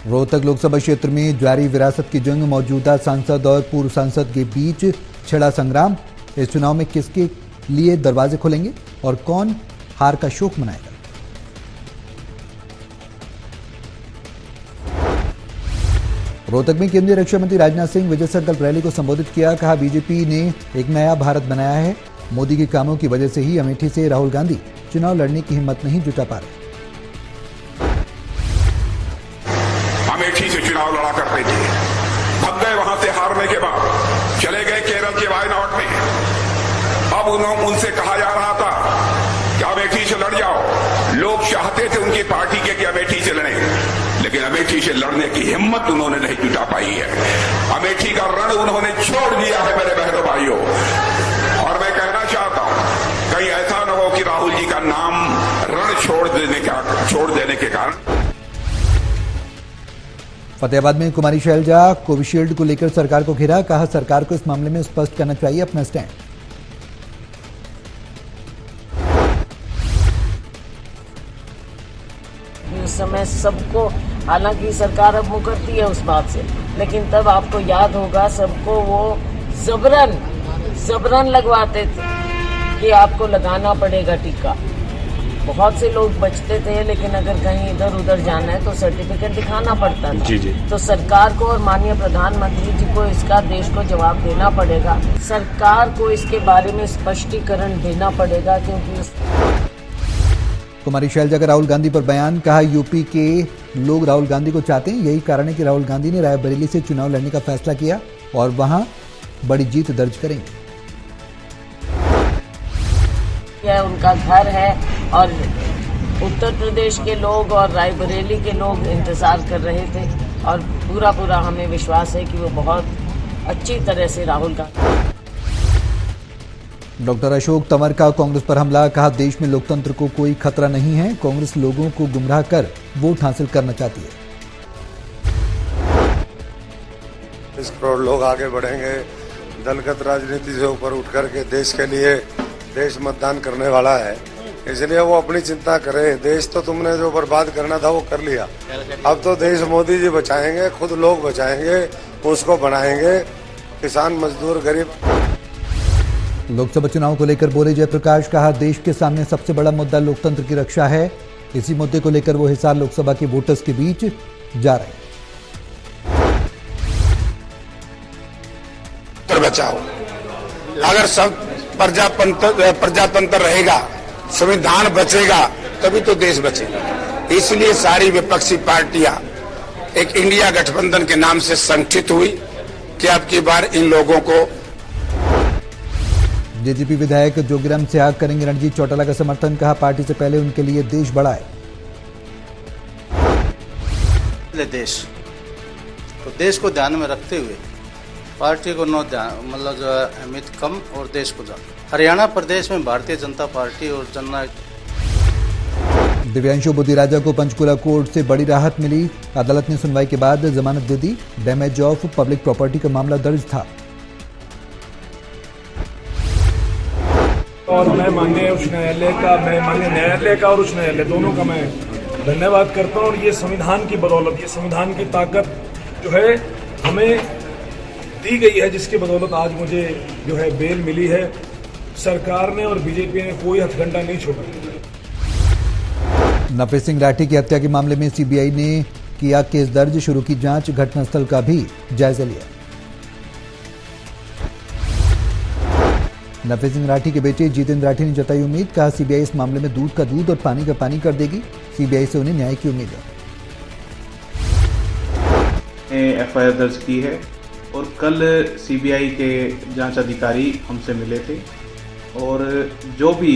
रोहतक लोकसभा क्षेत्र में जारी विरासत की जंग, मौजूदा सांसद और पूर्व सांसद के बीच छिड़ा संग्राम। इस चुनाव में किसके लिए दरवाजे खुलेंगे और कौन हार का शोक मनाएगा? रोहतक में केंद्रीय रक्षा मंत्री राजनाथ सिंह विजय संकल्प रैली को संबोधित किया। कहा, बीजेपी ने एक नया भारत बनाया है। मोदी के कामों की वजह से ही अमेठी से राहुल गांधी चुनाव लड़ने की हिम्मत नहीं जुटा पा रहे। अमेठी से चुनाव लड़ा करते थे, थक गए वहां से हारने के बाद, चले गए केरल के वायनाड में। अब उनसे कहा जा रहा था कि अमेठी से लड़ जाओ। लोग चाहते थे उनकी पार्टी के कि अमेठी से लड़े, लेकिन अमेठी से लड़ने की हिम्मत उन्होंने नहीं जुटा पाई है। अमेठी का रण उन्होंने छोड़ दिया है मेरे बहनों भाइयों। और मैं कहना चाहता हूं, कहीं ऐसा न हो कि राहुल जी का नाम रण छोड़ देने के कारण। फतेहाबाद में कुमारी शैलजा कोविशील्ड को लेकर सरकार को घेरा। कहा, सरकार को इस मामले में स्पष्ट करना चाहिए अपना स्टैंड। उस समय सबको, हालांकि सरकार अब मुकरती है उस बात से, लेकिन तब आपको याद होगा सबको वो जबरन लगवाते थे कि आपको लगाना पड़ेगा टीका। बहुत से लोग बचते थे, लेकिन अगर कहीं इधर उधर जाना है तो सर्टिफिकेट दिखाना पड़ता था। जी। तो सरकार को और माननीय प्रधानमंत्री जी को इसका देश को जवाब देना पड़ेगा। सरकार को इसके बारे में स्पष्टीकरण देना पड़ेगा, क्योंकि कुमारी शैलजा का राहुल गांधी पर बयान। कहा, यूपी के लोग राहुल गांधी को चाहते हैं। यही कारण है कि राहुल गांधी ने रायबरेली से चुनाव लड़ने का फैसला किया और वहां बड़ी जीत दर्ज करेंगे। यह उनका घर है और उत्तर प्रदेश के लोग और रायबरेली के लोग इंतजार कर रहे थे, और पूरा हमें विश्वास है कि वो बहुत अच्छी तरह से राहुल गांधी। डॉक्टर अशोक तंवर का कांग्रेस पर हमला। कहा, देश में लोकतंत्र को कोई खतरा नहीं है। कांग्रेस लोगों को गुमराह कर वोट हासिल करना चाहती है। 20 करोड़ लोग आगे बढ़ेंगे। दलगत राजनीति से ऊपर उठ करके देश के लिए, देश मतदान करने वाला है, इसलिए वो अपनी चिंता करे। देश तो तुमने जो बर्बाद करना था वो कर लिया। अब तो देश मोदी जी बचाएंगे, खुद लोग बचाएंगे, उसको बनाएंगे। किसान, मजदूर, गरीब। लोकसभा चुनाव को लेकर बोले जयप्रकाश। कहा, देश के सामने सबसे बड़ा मुद्दा लोकतंत्र की रक्षा है। इसी मुद्दे को लेकर वो हिसार लोकसभा के वोटर्स के बीच जा रहे हैं। बचाओ, अगर सब प्रजातंत्र रहेगा, संविधान बचेगा, तभी तो देश बचेगा। इसलिए सारी विपक्षी पार्टियां एक इंडिया गठबंधन के नाम से संगठित हुई कि अब की बार इन लोगों को। जेजेपी विधायक जोगीराम सिहाग करेंगे रणजीत चौटाला का समर्थन। कहा, पार्टी से पहले उनके लिए देश बड़ा है। देश तो देश को ध्यान में रखते हुए पार्टी को नो ध्यान, मतलब जो है अहमियत कम और देश को ज्यादा। हरियाणा प्रदेश में भारतीय जनता पार्टी और जननायक। दिव्यांशु बुद्धिराजा को पंचकुला कोर्ट से बड़ी राहत मिली। अदालत ने सुनवाई के बाद जमानत दे दी। डैमेज ऑफ पब्लिक प्रॉपर्टी का मामला दर्ज था। और मैं माननीय उच्च न्यायालय का, मैं माननीय न्यायालय का और उच्च न्यायालय दोनों का मैं धन्यवाद करता हूँ। और ये संविधान की बदौलत, ये संविधान की ताकत जो है हमें दी गई है, जिसकी बदौलत आज मुझे जो है बेल मिली है। सरकार ने और बीजेपी ने कोई हथकंडा नहीं छोड़ा। नफे सिंह राठी की हत्या के मामले में सीबीआई ने किया केस दर्ज, शुरू की जांच। घटनास्थल का भी जायजा लिया। नफे सिंह राठी के बेटे जितेंद्र राठी ने जताई उम्मीद। कहा, सीबीआई इस मामले में दूध का दूध और पानी का पानी कर देगी। सीबीआई से उन्हें न्याय की उम्मीद है। एफआईआर दर्ज की है और कल सीबीआई के जांच अधिकारी हमसे मिले थे और जो भी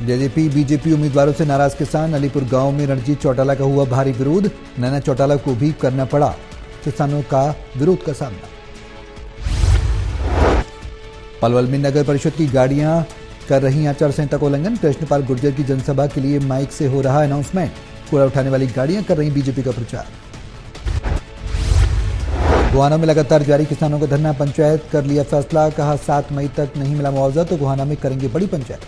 जेजेपी बीजेपी उम्मीदवारों से नाराज किसान। अलीपुर गांव में रणजीत चौटाला का हुआ भारी विरोध। नैना चौटाला को भी करना पड़ा किसानों का विरोध का सामना। पलवल में नगर परिषद की गाड़ियां कर रही आचार संहिता का उल्लंघन। कृष्णपाल गुर्जर की जनसभा के लिए माइक से हो रहा अनाउंसमेंट। कूड़ा उठाने वाली गाड़ियां कर रही बीजेपी का प्रचार। गोहाना में लगातार जारी किसानों का धरना। पंचायत कर लिया फैसला। कहा, 7 मई तक नहीं मिला मुआवजा तो गोहाना में करेंगे बड़ी पंचायत।